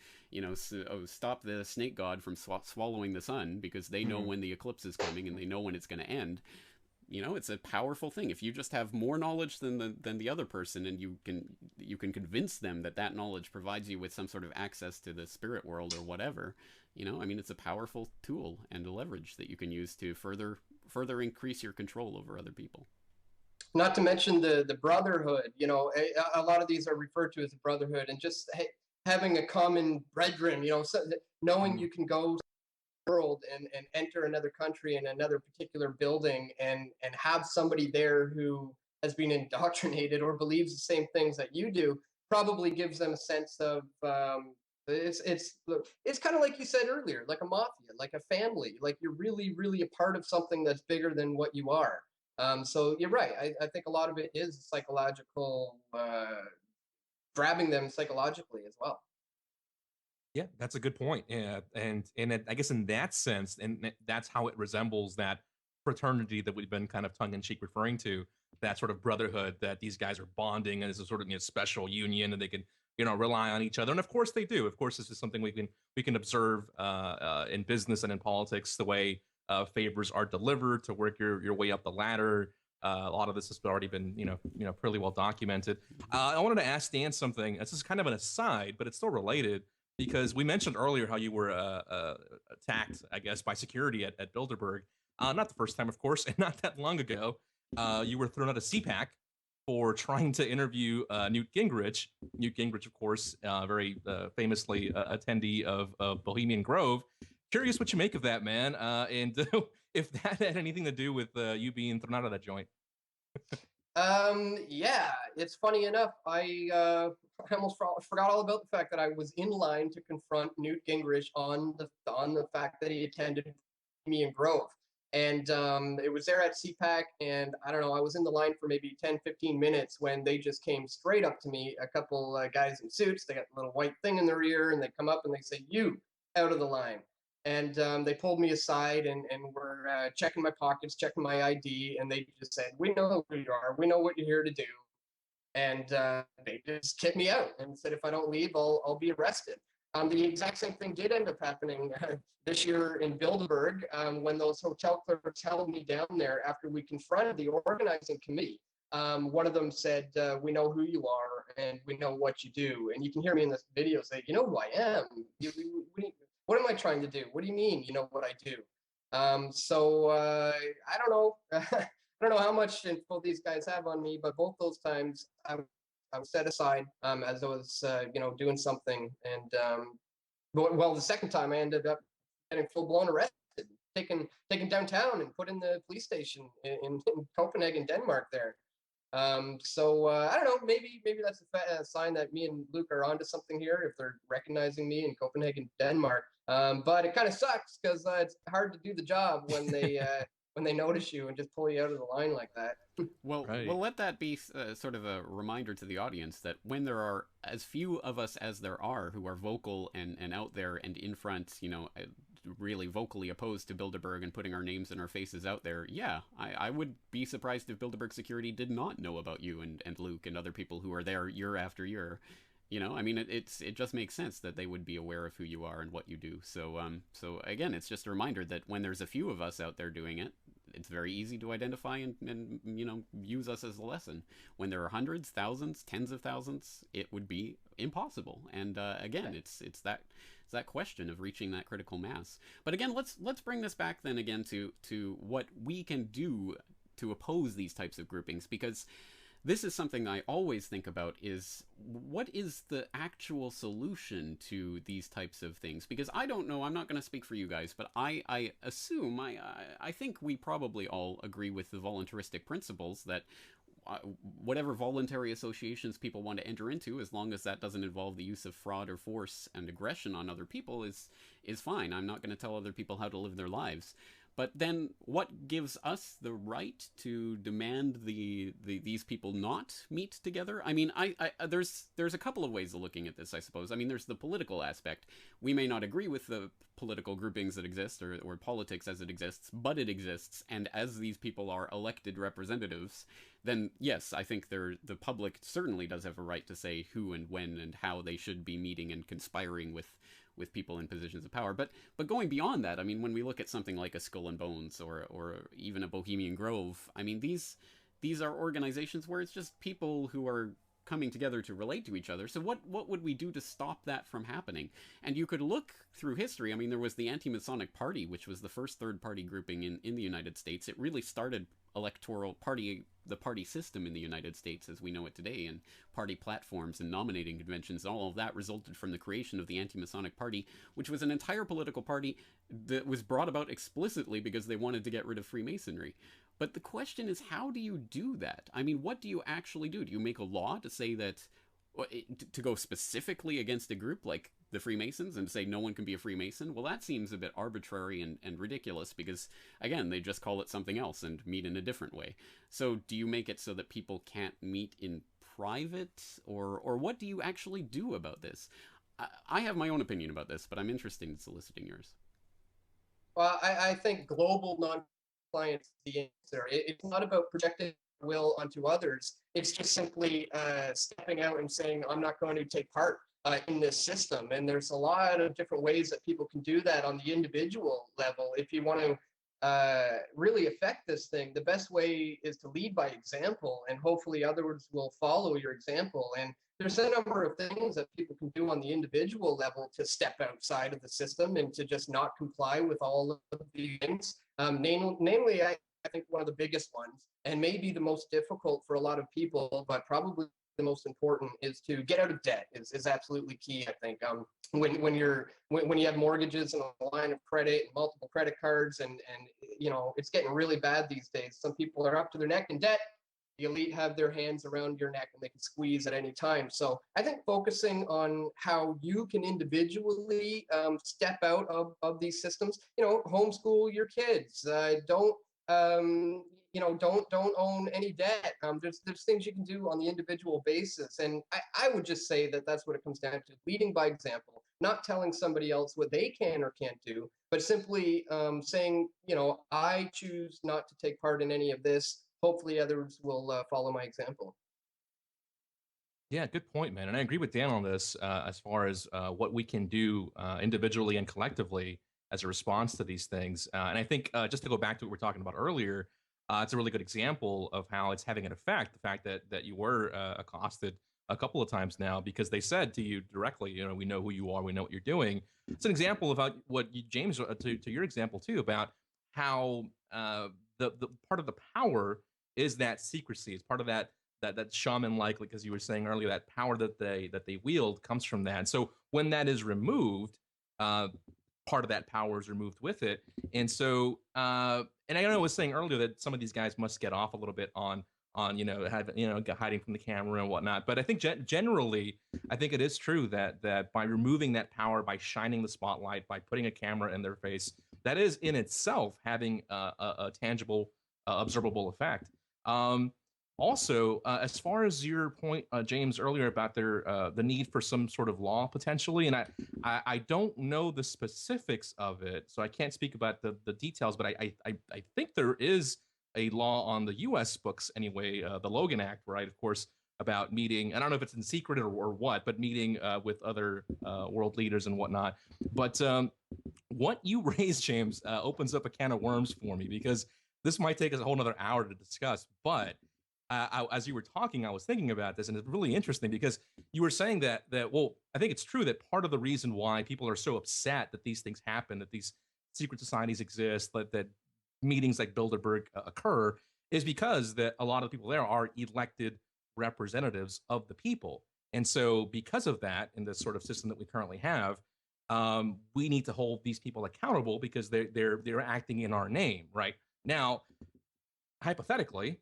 stop the snake god from swallowing the sun because they know when the eclipse is coming and they know when it's going to end. It's a powerful thing. If you just have more knowledge than the other person, and you can convince them that knowledge provides you with some sort of access to the spirit world or whatever, it's a powerful tool and a leverage that you can use to further increase your control over other people. Not to mention the brotherhood. A lot of these are referred to as a brotherhood, and just having a common brethren. Knowing you can go world and enter another country in another particular building and have somebody there who has been indoctrinated or believes the same things that you do, probably gives them a sense of it's kind of like you said earlier, like a mafia, like a family, like you're really, really a part of something that's bigger than what you are. So you're right. I think a lot of it is psychological, grabbing them psychologically as well. Yeah, that's a good point. Yeah, and I guess in that sense, and that's how it resembles that fraternity that we've been kind of tongue in cheek referring to, that sort of brotherhood that these guys are bonding as a sort of special union, and they can rely on each other. And of course they do. Of course, this is something we can observe in business and in politics, the way favors are delivered to work your way up the ladder. A lot of this has already been pretty well documented. I wanted to ask Dan something. This is kind of an aside, but it's still related. Because we mentioned earlier how you were attacked, I guess, by security at Bilderberg. Not the first time, of course, and not that long ago. You were thrown out of CPAC for trying to interview Newt Gingrich. Newt Gingrich, of course, very famously attendee of Bohemian Grove. Curious what you make of that, man. And if that had anything to do with you being thrown out of that joint. Yeah, it's funny enough. I almost forgot all about the fact that I was in line to confront Newt Gingrich on the fact that he attended me in Grove. And it was there at CPAC, and I don't know, I was in the line for maybe 10, 15 minutes when they just came straight up to me, a couple guys in suits. They got a little white thing in their ear, and they come up and they say, "You, out of the line." And they pulled me aside and were checking my pockets, checking my ID, and they just said, "We know who you are. We know what you're here to do." And they just kicked me out and said, "If I don't leave, I'll be arrested." The exact same thing did end up happening this year in Bilderberg when those hotel clerks held me down there after we confronted the organizing committee. One of them said, "We know who you are and we know what you do." And you can hear me in this video say, "You know who I am. What am I trying to do? What do you mean, you know what I do?" So I don't know. I don't know how much info these guys have on me, but both those times I was set aside as I was, doing something. And well, the second time I ended up getting full blown arrested, taken downtown and put in the police station in Copenhagen, Denmark. There. So I don't know. Maybe that's a sign that me and Luke are onto something here if they're recognizing me in Copenhagen, Denmark. But it kind of sucks because it's hard to do the job when they when they notice you and just pull you out of the line like that. Well, Right. well, let that be sort of a reminder to the audience that when there are as few of us as there are who are vocal and out there and in front, really vocally opposed to Bilderberg and putting our names and our faces out there, yeah, I would be surprised if Bilderberg security did not know about you and Luke and other people who are there year after year. I mean, it just makes sense that they would be aware of who you are and what you do. So again, it's just a reminder that when there's a few of us out there doing it, it's very easy to identify and use us as a lesson. When there are hundreds, thousands, tens of thousands, it would be impossible. And again, it's that question of reaching that critical mass. But again, let's bring this back then again to what we can do to oppose these types of groupings, because this is something I always think about, is what is the actual solution to these types of things? Because I don't know, I'm not going to speak for you guys, but I assume, I think we probably all agree with the voluntaristic principles that whatever voluntary associations people want to enter into, as long as that doesn't involve the use of fraud or force and aggression on other people, is fine. I'm not going to tell other people how to live their lives. But then what gives us the right to demand these people not meet together? I mean, there's a couple of ways of looking at this, I suppose. I mean, there's the political aspect. We may not agree with the political groupings that exist or politics as it exists, but it exists. And as these people are elected representatives, then yes, I think the public certainly does have a right to say who and when and how they should be meeting and conspiring with people in positions of power. But going beyond that, I mean, when we look at something like a Skull and Bones or even a Bohemian Grove, I mean, these are organizations where it's just people who are coming together to relate to each other. So what would we do to stop that from happening? And you could look through history. I mean, there was the Anti-Masonic Party, which was the first third-party grouping in the United States. It really started the party system in the United States as we know it today, and party platforms and nominating conventions, and all of that resulted from the creation of the Anti-Masonic Party, which was an entire political party that was brought about explicitly because they wanted to get rid of Freemasonry. But the question is, how do you do that? I mean, what do you actually do? Do you make a law to say that, to go specifically against a group like the Freemasons and say no one can be a Freemason? Well, that seems a bit arbitrary and ridiculous because, again, they just call it something else and meet in a different way. So do you make it so that people can't meet in private? Or what do you actually do about this? I have my own opinion about this, but I'm interested in soliciting yours. Well, I think global non-compliance is the answer. It's not about projecting will onto others. It's just simply stepping out and saying, I'm not going to take part in this system. And there's a lot of different ways that people can do that on the individual level. If you want to really affect this thing, the best way is to lead by example, and hopefully others will follow your example. And there's a number of things that people can do on the individual level to step outside of the system and to just not comply with all of the things. Namely, I think one of the biggest ones, and maybe the most difficult for a lot of people, but probably the most important is to get out of debt is absolutely key. I think when you have mortgages and a line of credit and multiple credit cards and it's getting really bad these days. Some people are up to their neck in debt. The elite have their hands around your neck and they can squeeze at any time. So I think focusing on how you can individually step out of these systems, homeschool your kids, don't own any debt. There's things you can do on the individual basis. And I would just say that that's what it comes down to, leading by example, not telling somebody else what they can or can't do, but simply saying, I choose not to take part in any of this. Hopefully others will follow my example. Yeah, good point, man. And I agree with Dan on this as far as what we can do individually and collectively as a response to these things. And I think just to go back to what we were talking about earlier, it's a really good example of how it's having an effect. The fact that you were accosted a couple of times now because they said to you directly, we know who you are, we know what you're doing. It's an example of how what you, James, to your example too, about how the part of the power is that secrecy. It's part of that shaman like as you were saying earlier, that power that they wield comes from that. And so when that is removed, part of that power is removed with it. And so and I know I was saying earlier that some of these guys must get off a little bit on hiding from the camera and whatnot. But I think generally, I think it is true that by removing that power, by shining the spotlight, by putting a camera in their face, that is in itself having a tangible, observable effect. Also, as far as your point, James, earlier about the need for some sort of law potentially, and I don't know the specifics of it, so I can't speak about the details, but I think there is a law on the U.S. books anyway, the Logan Act, right? Of course, about meeting. I don't know if it's in secret or what, but meeting with other world leaders and whatnot. But what you raised, James, opens up a can of worms for me because this might take us a whole nother hour to discuss, but as you were talking, I was thinking about this, and it's really interesting because you were saying that well, I think it's true that part of the reason why people are so upset that these things happen, that these secret societies exist, that meetings like Bilderberg occur, is because that a lot of the people there are elected representatives of the people, and so because of that, in this sort of system that we currently have, we need to hold these people accountable because they're acting in our name, right? Now, hypothetically,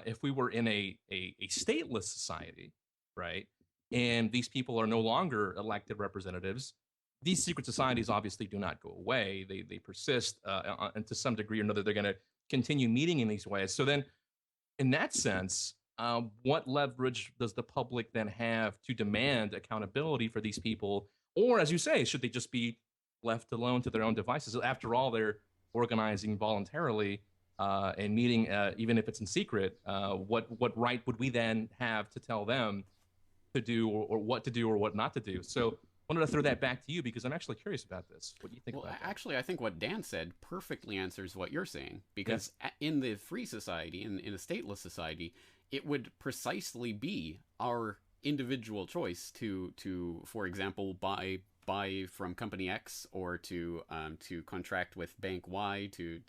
if we were in a stateless society, right, and these people are no longer elected representatives, these secret societies obviously do not go away. They persist, and to some degree or another, they're going to continue meeting in these ways. So then, in that sense, what leverage does the public then have to demand accountability for these people? Or, as you say, should they just be left alone to their own devices? After all, they're organizing voluntarily and meeting, even if it's in secret. What right would we then have to tell them to do or what to do or what not to do? So I wanted to throw that back to you because I'm actually curious about this. What do you think about that? Actually, I think what Dan said perfectly answers what you're saying, because in the free society, in a stateless society, it would precisely be our individual choice to for example, buy from company X or to contract with bank Y to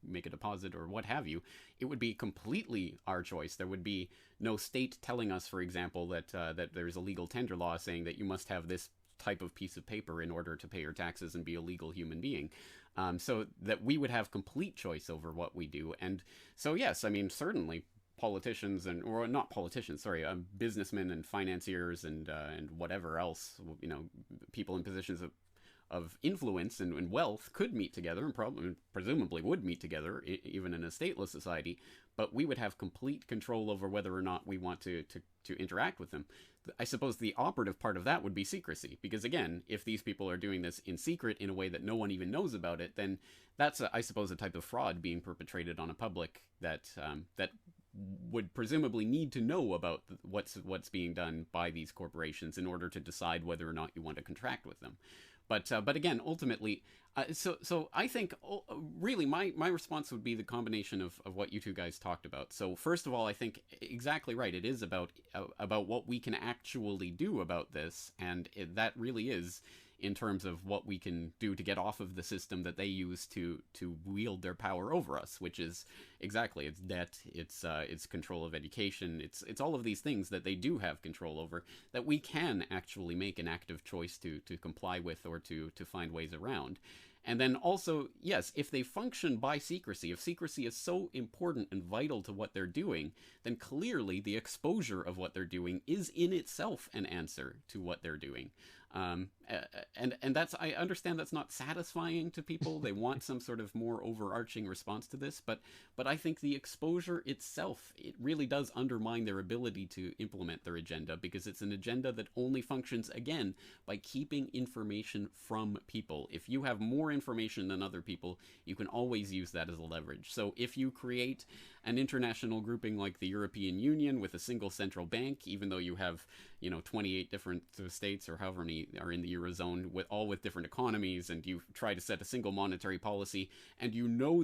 make a deposit or what have you. It would be completely our choice. There would be no state telling us, for example, that there's a legal tender law saying that you must have this type of piece of paper in order to pay your taxes and be a legal human being. So that we would have complete choice over what we do. And so, yes, I mean, certainly politicians or not politicians, sorry, businessmen and financiers and whatever else, people in positions of influence and wealth could meet together and presumably would meet together even in a stateless society, but we would have complete control over whether or not we want to interact with them. I suppose the operative part of that would be secrecy, because again, if these people are doing this in secret in a way that no one even knows about it, then that's I suppose a type of fraud being perpetrated on a public that would presumably need to know about what's being done by these corporations in order to decide whether or not you want to contract with them. But again, ultimately, so I think really my response would be the combination of what you two guys talked about. So first of all, I think exactly right. It is about what we can actually do about this, and that really is in terms of what we can do to get off of the system that they use to wield their power over us, which is exactly, it's debt, it's control of education, it's all of these things that they do have control over that we can actually make an active choice to comply with or to find ways around. And then also, yes, if they function by secrecy, if secrecy is so important and vital to what they're doing, then clearly the exposure of what they're doing is in itself an answer to what they're doing. And that's, I understand that's not satisfying to people. They want some sort of more overarching response to this, but I think the exposure itself, it really does undermine their ability to implement their agenda, because it's an agenda that only functions, again, by keeping information from people. If you have more information than other people, you can always use that as a leverage. So if you create an international grouping like the European Union with a single central bank, even though you have, 28 different states or however many are in the Eurozone, all with different economies, and you try to set a single monetary policy, and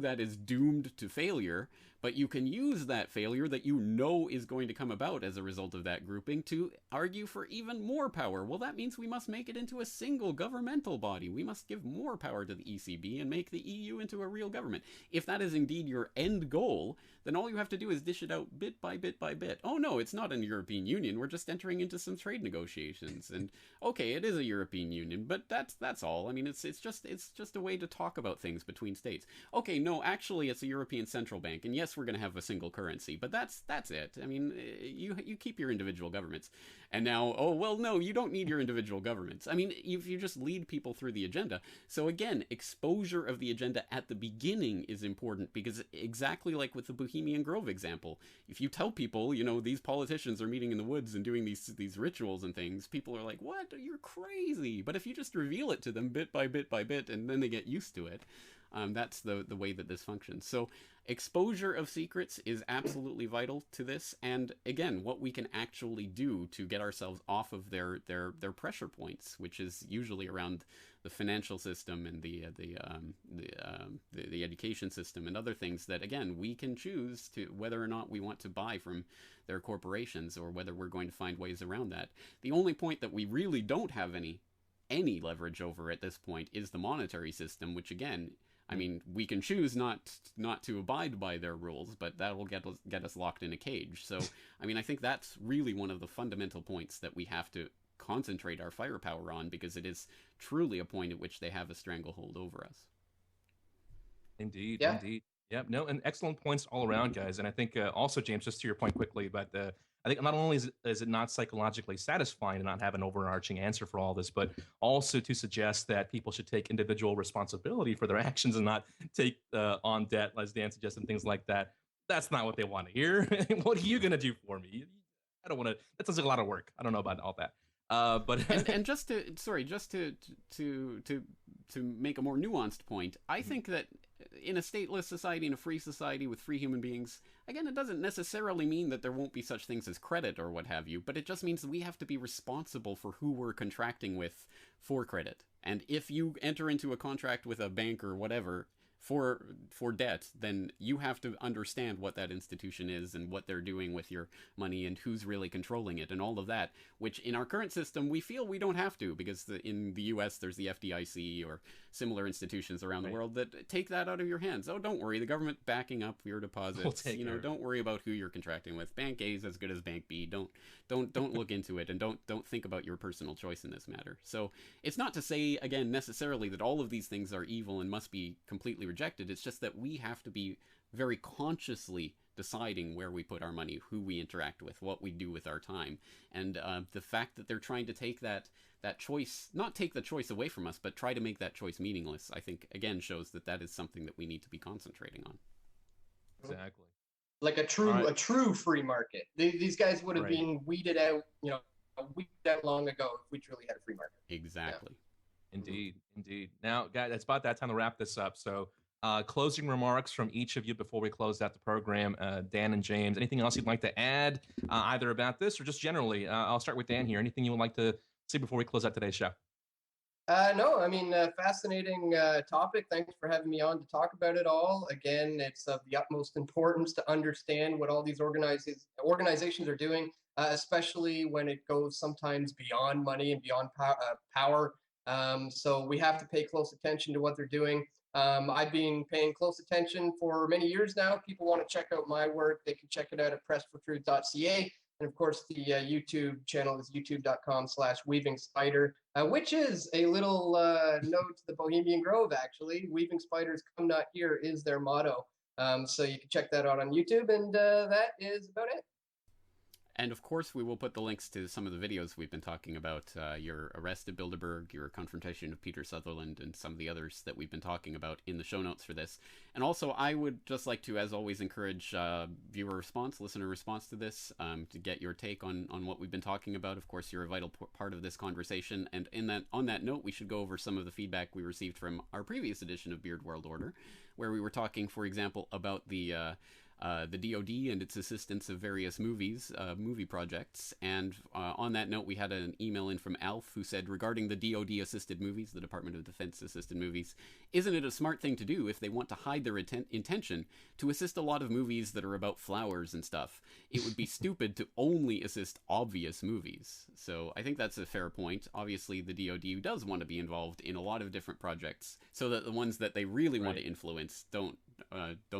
that is doomed to failure, but you can use that failure that is going to come about as a result of that grouping to argue for even more power. Well, that means we must make it into a single governmental body. We must give more power to the ECB and make the EU into a real government. If that is indeed your end goal, then all you have to do is dish it out bit by bit by bit. Oh no, it's not an European Union. We're just entering into some trade negotiations. And okay, it is a European Union, but that's all. I mean, it's just a way to talk about things between states. Okay, no, actually it's a European Central Bank, and yes, we're going to have a single currency, but that's it. I mean, you keep your individual governments. And now, oh well, no, you don't need your individual governments. I mean, if you just lead people through the agenda. So again, exposure of the agenda at the beginning is important, because exactly like with the Bohemian Grove example, if you tell people, these politicians are meeting in the woods and doing these rituals and things, people are like, what? You're crazy. But if you just reveal it to them bit by bit by bit, and then they get used to it, that's the way that this functions. So exposure of secrets is absolutely vital to this. And again, what we can actually do to get ourselves off of their pressure points, which is usually around the financial system and the education system and other things that, again, we can choose to whether or not we want to buy from their corporations or whether we're going to find ways around that. The only point that we really don't have any leverage over at this point is the monetary system, which again, I mean, we can choose not to abide by their rules, but that will get us locked in a cage. So, I mean, I think that's really one of the fundamental points that we have to concentrate our firepower on, because it is truly a point at which they have a stranglehold over us. Indeed, Yeah. indeed. Yep. No, and excellent points all around, guys. And I think also, James, just to your point quickly, but I think not only is it not psychologically satisfying to not have an overarching answer for all this, but also to suggest that people should take individual responsibility for their actions and not take on debt, as Dan suggested, things like that. That's not what they want to hear. What are you going to do for me? I don't want to. That sounds like a lot of work. I don't know about all that. But and just to make a more nuanced point, I think that in a stateless society, in a free society with free human beings, again, it doesn't necessarily mean that there won't be such things as credit or what have you, but it just means that we have to be responsible for who we're contracting with for credit. And if you enter into a contract with a bank or whatever for debt, then you have to understand what that institution is and what they're doing with your money and who's really controlling it and all of that, which in our current system we feel we don't have to, because in the US there's the FDIC or similar institutions around the world that take that out of your hands. Oh, don't worry, the government backing up your deposits. Don't worry about who you're contracting with. Bank A is as good as Bank B. Don't look into it, and don't think about your personal choice in this matter. So it's not to say, again, necessarily that all of these things are evil and must be completely rejected. It's just that we have to be very consciously deciding where we put our money, who we interact with, what we do with our time. And the fact that they're trying to take that choice, not take the choice away from us, but try to make that choice meaningless, I think, again, shows that is something that we need to be concentrating on. Exactly. Like a true free market. These guys would have been weeded out, long ago if we truly had a free market. Exactly. Yeah. Indeed. Now, guys, it's about that time to wrap this up. So, closing remarks from each of you before we close out the program. Dan and James, anything else you'd like to add, either about this or just generally? I'll start with Dan here. Anything you would like to say before we close out today's show? No, I mean, fascinating topic. Thanks for having me on to talk about it all. Again, it's of the utmost importance to understand what all these organizations are doing, especially when it goes sometimes beyond money and beyond power. So we have to pay close attention to what they're doing. I've been paying close attention for many years now. People want to check out my work, they can check it out at pressfortruth.ca. And of course, the YouTube channel is youtube.com/weavingspider, which is a little node to the Bohemian Grove, actually. Weaving spiders come not here is their motto. So you can check that out on YouTube, and that is about it. And of course, we will put the links to some of the videos we've been talking about, your arrest at Bilderberg, your confrontation of Peter Sutherland, and some of the others that we've been talking about in the show notes for this. And also, I would just like to, as always, encourage viewer response, listener response to this, to get your take on what we've been talking about. Of course, you're a vital part of this conversation. And on that note, we should go over some of the feedback we received from our previous edition of Beard World Order, where we were talking, for example, about the DoD and its assistance of various movie projects. And on that note, we had an email in from Alf who said, regarding the DoD-assisted movies, the Department of Defense-assisted movies, isn't it a smart thing to do if they want to hide their intention to assist a lot of movies that are about flowers and stuff? It would be stupid to only assist obvious movies. So I think that's a fair point. Obviously, the DoD does want to be involved in a lot of different projects so that the ones that they really want to influence don't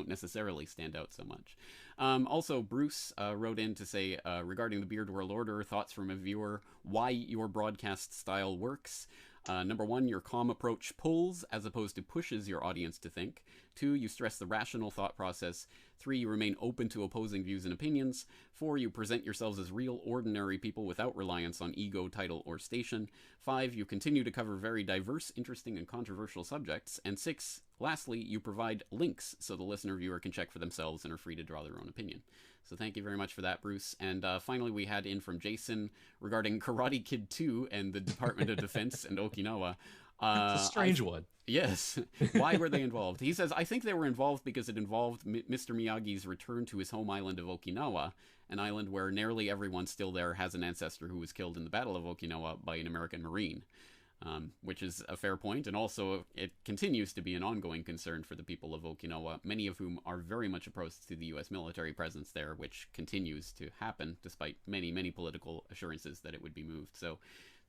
necessarily stand out so much. Also, Bruce wrote in to say, regarding the Beard World Order, thoughts from a viewer, why your broadcast style works. Number 1, your calm approach pulls as opposed to pushes your audience to think. 2, you stress the rational thought process. 3, you remain open to opposing views and opinions. 4, you present yourselves as real, ordinary people without reliance on ego, title, or station. 5, you continue to cover very diverse, interesting, and controversial subjects. And 6, lastly, you provide links so the listener viewer can check for themselves and are free to draw their own opinion. So thank you very much for that, Bruce. And finally, we had in from Jason regarding Karate Kid 2 and the Department of Defense and Okinawa. It's a strange one. Yes. Why were they involved? He says, I think they were involved because it involved Mr. Miyagi's return to his home island of Okinawa, an island where nearly everyone still there has an ancestor who was killed in the Battle of Okinawa by an American Marine. Which is a fair point, and also it continues to be an ongoing concern for the people of Okinawa, many of whom are very much opposed to the U.S. military presence there, which continues to happen despite many, many political assurances that it would be moved. So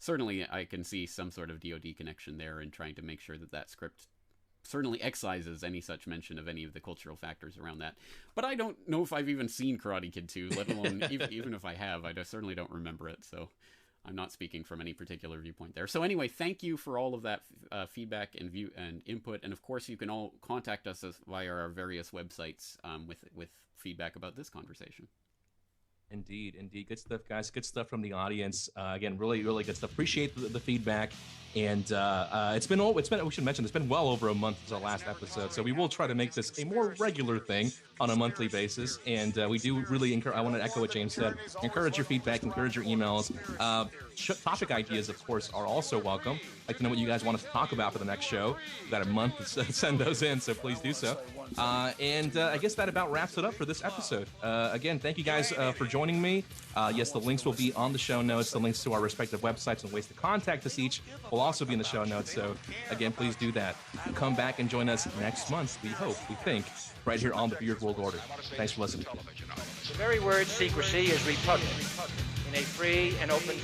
certainly I can see some sort of DoD connection there in trying to make sure that that script certainly excises any such mention of any of the cultural factors around that. But I don't know if I've even seen Karate Kid 2, let alone even if I have, I certainly don't remember it, so I'm not speaking from any particular viewpoint there. So anyway, thank you for all of that feedback and view and input. And of course, you can all contact us via our various websites with feedback about this conversation. Indeed. Good stuff, guys. Good stuff from the audience. Again, really, really good stuff. Appreciate the feedback. And we should mention, it's been well over a month since our last episode. So we will try to make this a more regular thing on a monthly basis. And we do really encourage, I want to echo what James said, encourage your feedback, encourage your emails. Topic ideas, of course, are also welcome. I'd like to know what you guys want us to talk about for the next show. We've got a month to send those in, so please do so. And I guess that about wraps it up for this episode. Again, thank you guys for joining me. Yes, the links will be on the show notes. The links to our respective websites and ways to contact us each will also be in the show notes. So again, please do that. Come back and join us next month, we hope, we think, right here on the Beard World Order. Thanks for listening. The very word secrecy is repugnant in a free and open